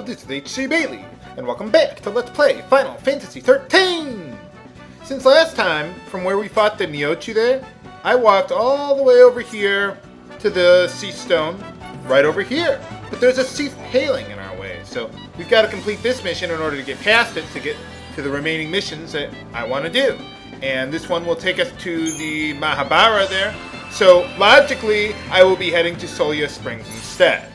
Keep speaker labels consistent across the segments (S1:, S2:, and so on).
S1: this is H.C. Bailey, and welcome back to Let's Play Final Fantasy XIII! Since last time, from where we fought the Niochu there, I walked all the way over here to the sea stone, right over here. But there's a sea paling in our way, so we've got to complete this mission in order to get past it to get to the remaining missions that I want to do. And this one will take us to the Mah'Habara there, so logically, I will be heading to Solia Springs instead.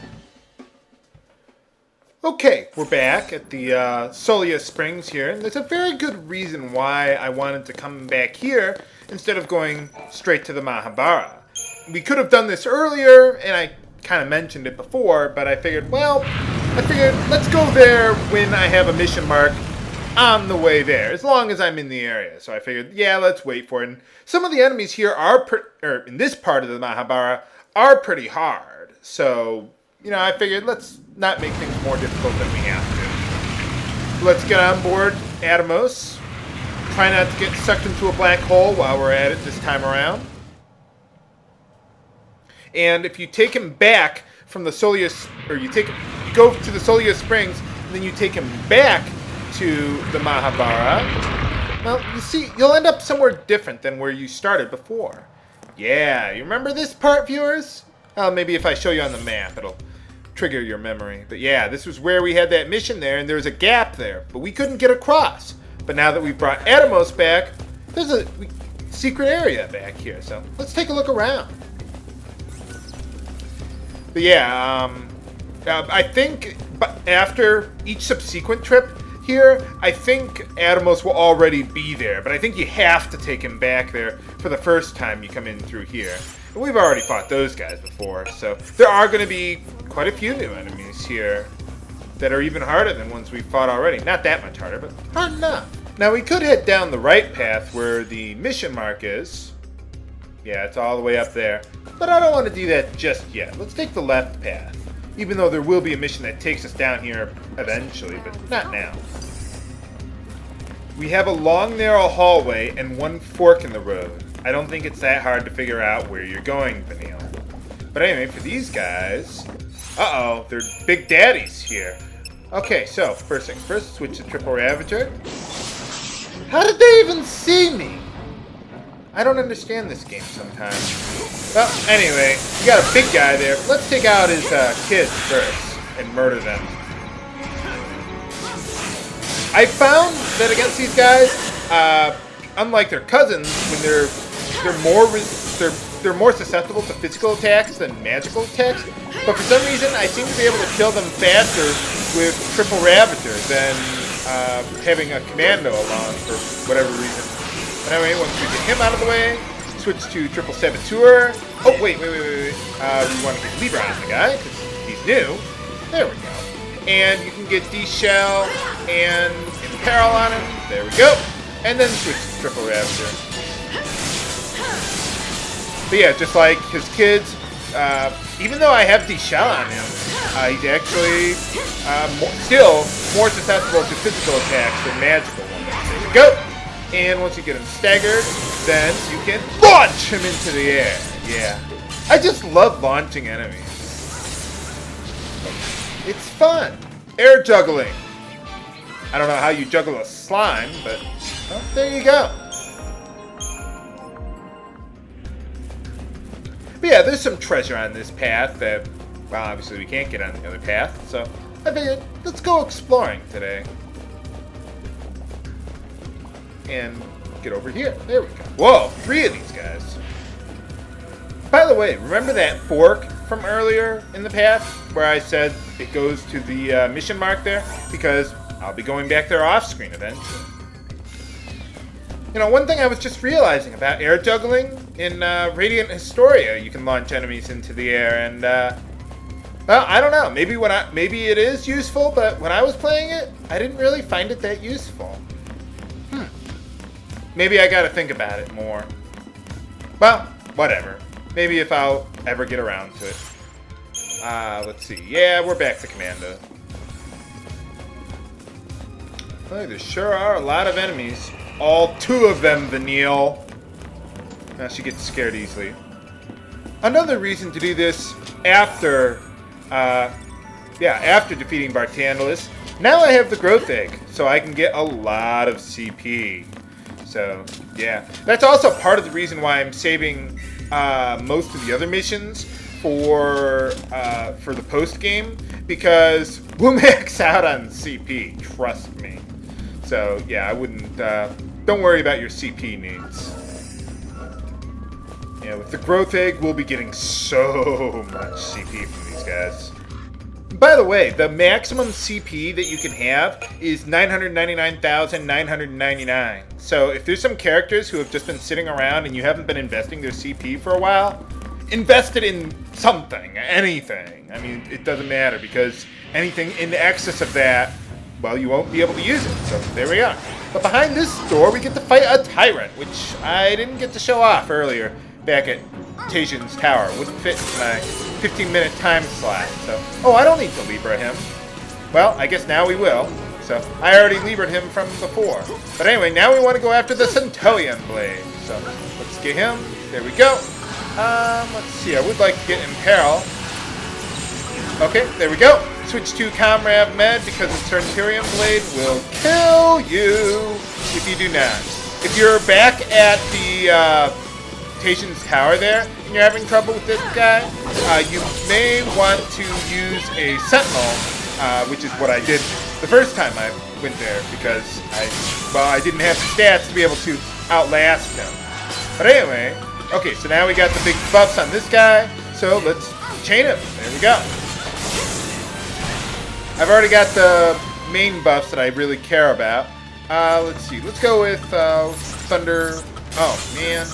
S1: Okay, we're back at the Solia Springs here, and there's a very good reason why I wanted to come back here instead of going straight to the Mah'Habara. We could have done this earlier, and I kind of mentioned it before, but I figured let's go there when I have a mission mark on the way there, as long as I'm in the area. So I figured, yeah, let's wait for it. And some of the enemies here in this part of the Mah'Habara are pretty hard, so you know, I figured let's not make things more difficult than we have to. Let's get on board Atomos. Try not to get sucked into a black hole while we're at it this time around. And if you take him back from the Solia, or you go to the Solia Springs, and then you take him back to the Mah'Habara, well, you see, you'll end up somewhere different than where you started before. Yeah, you remember this part, viewers? Well, maybe if I show you on the map, it'll trigger your memory. But yeah, this was where we had that mission there, and there was a gap there, but we couldn't get across. But now that we've brought Atomos back, there's a secret area back here, so let's take a look around. But yeah, I think after each subsequent trip here, I think Atomos will already be there, but I think you have to take him back there for the first time you come in through here. And we've already fought those guys before, so there are going to be quite a few new enemies here that are even harder than ones we've fought already. Not that much harder, but hard enough. Now we could head down the right path where the mission mark is. Yeah, it's all the way up there. But I don't want to do that just yet. Let's take the left path. Even though there will be a mission that takes us down here eventually, but not now. We have a long, narrow hallway and one fork in the road. I don't think it's that hard to figure out where you're going, Vanille. But anyway, for these guys... Uh-oh, they're big daddies here. Okay, so, first things first, switch to Triple Ravager. How did they even see me? I don't understand this game sometimes. Well, anyway, we got a big guy there. Let's take out his kids first and murder them. I found that against these guys, unlike their cousins, when they're more susceptible to physical attacks than magical attacks. But for some reason, I seem to be able to kill them faster with Triple Ravager than having a commando along for whatever reason. But anyway, once we get him out of the way, switch to Triple Saboteur. Oh, wait. We want to get Libra on the guy, because he's new. There we go. And you can get D-Shell and Imperil on him. There we go. And then switch to Triple Ravager. But yeah, just like his kids, even though I have D-Shell on him, he's actually still more susceptible to physical attacks than magical ones. There we go. And once you get him staggered, then you can launch him into the air. Yeah. I just love launching enemies. It's fun. Air juggling. I don't know how you juggle a slime, but well, there you go. But yeah, there's some treasure on this path that, well, obviously we can't get on the other path, so I figured, let's go exploring today. And get over here. There we go. Whoa, 3 of these guys. By the way, remember that fork from earlier in the path where I said it goes to the mission mark there? Because I'll be going back there off screen eventually. You know, one thing I was just realizing about air juggling in Radiant Historia, you can launch enemies into the air, and well, I don't know. Maybe it is useful, but when I was playing it, I didn't really find it that useful. Maybe I got to think about it more. Well, whatever. Maybe if I'll ever get around to it. Let's see. Yeah, we're back to Commando. Oh, there sure are a lot of enemies. All 2 of them, Vanille. Now she gets scared easily. Another reason to do this after yeah, after defeating Bartandalus, now I have the growth egg, so I can get a lot of CP. So, yeah. That's also part of the reason why I'm saving most of the other missions for the post-game, because we'll max out on CP, trust me. So, yeah, I wouldn't... don't worry about your CP needs. Yeah, with the growth egg, we'll be getting so much CP from these guys. By the way, the maximum CP that you can have is 999,999. So if there's some characters who have just been sitting around and you haven't been investing their CP for a while, invest it in something, anything. I mean, it doesn't matter, because anything in excess of that, well, you won't be able to use it. So there we are. But behind this door, we get to fight a tyrant, which I didn't get to show off earlier back at Tajian's tower. Wouldn't fit in my 15-minute time slot. So, oh, I don't need to Libra him. Well, I guess now we will. So, I already Libra'd him from before. But anyway, now we want to go after the Centurion Blade. So, let's get him. There we go. Let's see. I would like to get Imperil. Okay, there we go. Switch to Comrade Med, because the Centurion Blade will kill you if you do not. If you're back at the Tajian's tower there, and you're having trouble with this guy, you may want to use a Sentinel, which is what I did the first time I went there, because I didn't have the stats to be able to outlast him. But anyway, okay, so now we got the big buffs on this guy, so let's chain him. There we go. I've already got the main buffs that I really care about. Let's see, let's go with Thunder. Oh, man.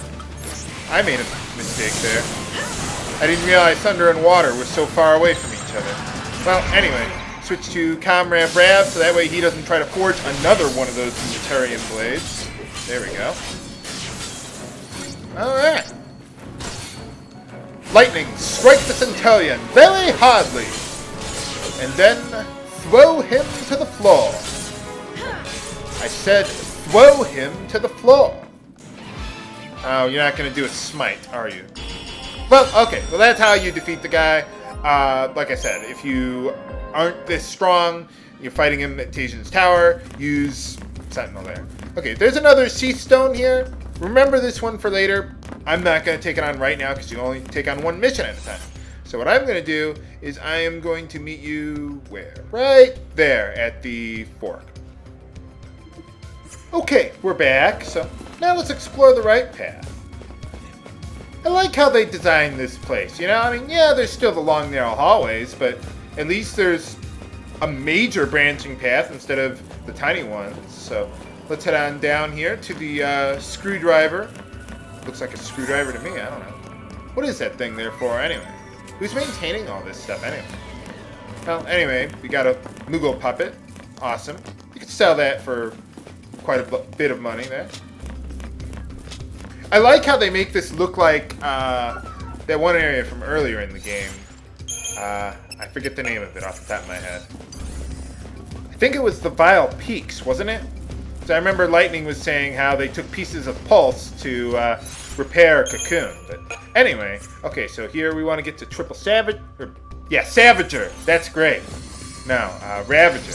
S1: I made a mistake there. I didn't realize Thunder and Water were so far away from each other. Well, anyway, switch to Comrade Rav, so that way he doesn't try to forge another one of those Centurion Blades. There we go. Alright. Lightning, strike the Centurion very hardly. And then throw him to the floor. I said throw him to the floor. Oh, you're not going to do a smite, are you? Well, okay. Well, that's how you defeat the guy. Like I said, if you aren't this strong, you're fighting him at Tajian's tower, use Sentinel there. Okay, there's another Sea Stone here. Remember this one for later. I'm not going to take it on right now, because you only take on one mission at a time. So what I'm going to do is I am going to meet you where? Right there at the fork. Okay, we're back. So now let's explore the right path. I like how they designed this place. You know, I mean, yeah, there's still the long, narrow hallways, but at least there's a major branching path instead of the tiny ones. So let's head on down here to the screwdriver. Looks like a screwdriver to me. I don't know. What is that thing there for anyway? Who's maintaining all this stuff anyway? Well, anyway, we got a Moogle puppet. Awesome. You could sell that for quite a bit of money there. I like how they make this look like that one area from earlier in the game. I forget the name of it off the top of my head. I think it was the Vile Peaks, wasn't it? So I remember Lightning was saying how they took pieces of Pulse to repair Cocoon. But anyway, okay, so here we want to get to Triple Savage. Savager. That's great. No, Ravager.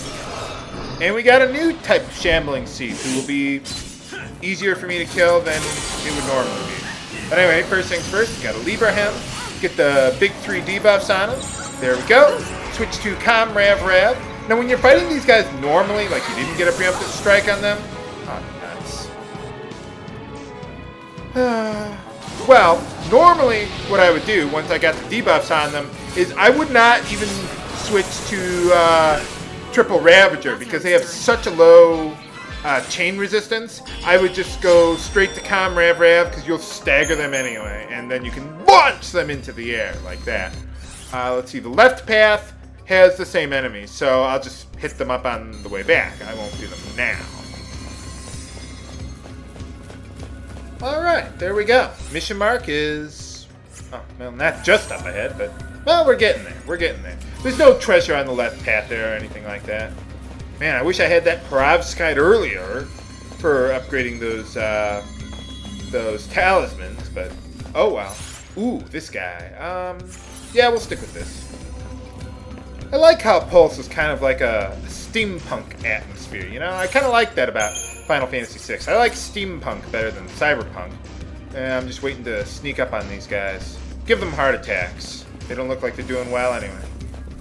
S1: And we got a new type of Shambling Thief who will be easier for me to kill than it would normally be. But anyway, first things first, you got to Libra him. Get the big 3 debuffs on him. There we go. Switch to Comrade Rav. Now, when you're fighting these guys normally, like you didn't get a preemptive strike on them, oh, nuts. Well, normally what I would do once I got the debuffs on them is I would not even switch to Triple Ravager because they have such a low chain resistance. I would just go straight to Comrade Rav because you'll stagger them anyway, and then you can launch them into the air like that. Let's see, the left path has the same enemies, so I'll just hit them up on the way back. I won't do them now. Alright, there we go. Mission mark is... oh, well, not just up ahead, but... well, we're getting there. We're getting there. There's no treasure on the left path there or anything like that. Man, I wish I had that Perovskite earlier for upgrading those talismans, but... oh, well. Ooh, this guy. Yeah, we'll stick with this. I like how Pulse is kind of like a steampunk atmosphere, you know? I kind of like that about Final Fantasy VI. I like steampunk better than cyberpunk. And I'm just waiting to sneak up on these guys. Give them heart attacks. They don't look like they're doing well anyway.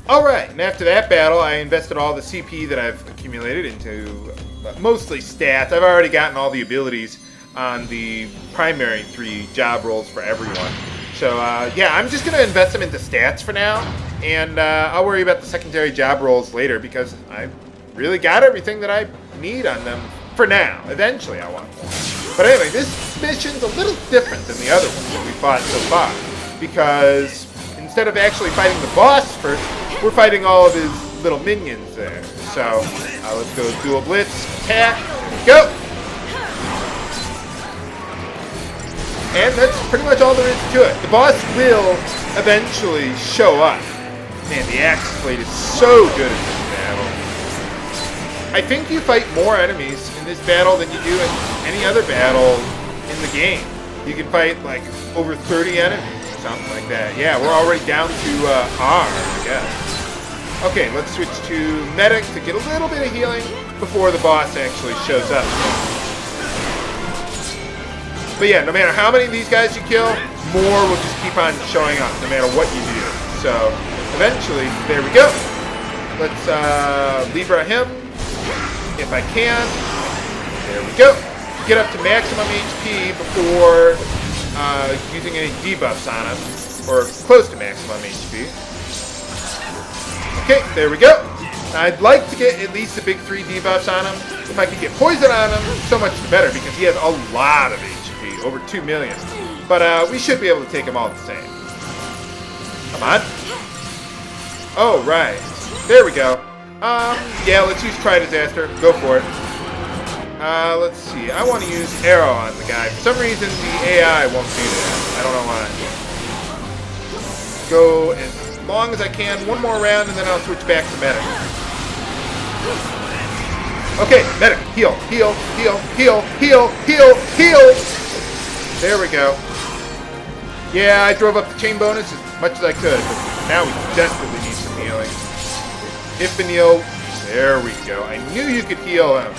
S1: Alright, and after that battle, I invested all the CP that I've accumulated into mostly stats. I've already gotten all the abilities on the primary 3 job roles for everyone. So, yeah, I'm just going to invest them into stats for now. And I'll worry about the secondary job roles later because I really got everything that I need on them for now. Eventually, I want more. But anyway, this mission's a little different than the other ones that we fought so far. Because instead of actually fighting the boss first, we're fighting all of his little minions there. So, let's go dual blitz, attack, go! And that's pretty much all there is to it. The boss will eventually show up. Man, the Axis Blade is so good in this battle. I think you fight more enemies in this battle than you do in any other battle in the game. You can fight like over 30 enemies or something like that. Yeah, we're already down to R, I guess. Okay, let's switch to Medic to get a little bit of healing before the boss actually shows up. But yeah, no matter how many of these guys you kill, more will just keep on showing up, no matter what you do. So, eventually, there we go. Let's Libra him, if I can. There we go. Get up to maximum HP before using any debuffs on him, or close to maximum HP. Okay, there we go. I'd like to get at least the big 3 debuffs on him. If I could get poison on him, so much the better, because he has a lot of HP, over 2 million. But we should be able to take him all the same. Come on. Oh, right. There we go. Yeah, let's use Try Disaster. Go for it. Let's see. I want to use Arrow on the guy. For some reason, the AI won't do that. I don't know why. Go as long as I can. One more round, and then I'll switch back to Medic. Okay, Medic. Heal, heal, heal, heal, heal, heal, heal. There we go. Yeah, I drove up the chain bonus as much as I could, but now we desperately need some healing. If Vanille, there we go. I knew you could heal him.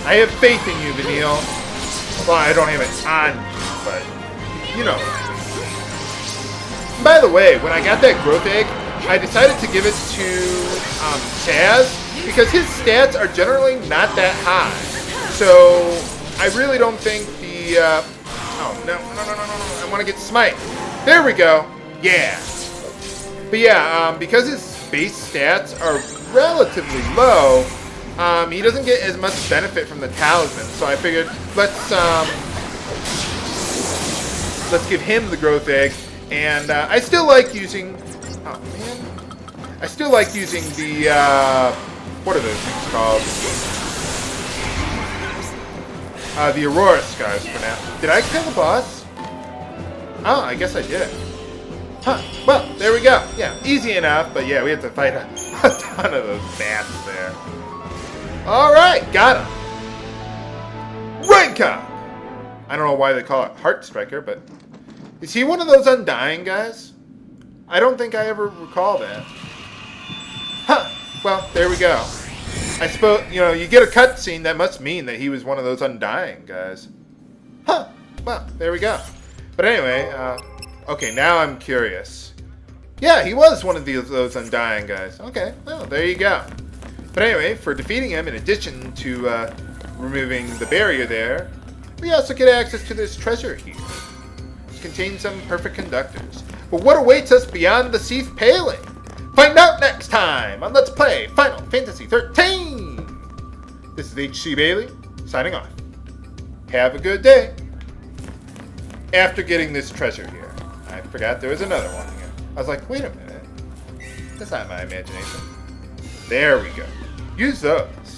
S1: I have faith in you, Vanille. Well, I don't have it on you, but you know. By the way, when I got that growth egg, I decided to give it to Chaz because his stats are generally not that high. So I really don't think the. Oh no! I want to get Smite. There we go. Yeah. But yeah, because his base stats are relatively low, he doesn't get as much benefit from the talisman. So I figured let's give him the growth egg. And I still like using. Oh man! I still like using the. What are those things called? The Aurora Scars for now. Did I kill the boss? Oh, I guess I did. Huh. Well, there we go. Yeah, easy enough, but yeah, we have to fight a ton of those bats there. Alright, got him. Rank up! I don't know why they call it Heart Striker, but... Is he one of those Undying guys? I don't think I ever recall that. Huh. Well, there we go. I suppose, you know, you get a cutscene, that must mean that he was one of those Undying guys. Huh. Well, there we go. But anyway, okay, now I'm curious. Yeah, he was one of those Undying guys. Okay, well, there you go. But anyway, for defeating him, in addition to removing the barrier there, we also get access to this treasure here. It contains some perfect conductors. But what awaits us beyond the Seath Paling? Find out next time on Let's Play Final Fantasy XIII! This is H.C. Bailey, signing off. Have a good day. After getting this treasure here, I forgot there was another one here. I was like, wait a minute. That's not my imagination. There we go. Use those.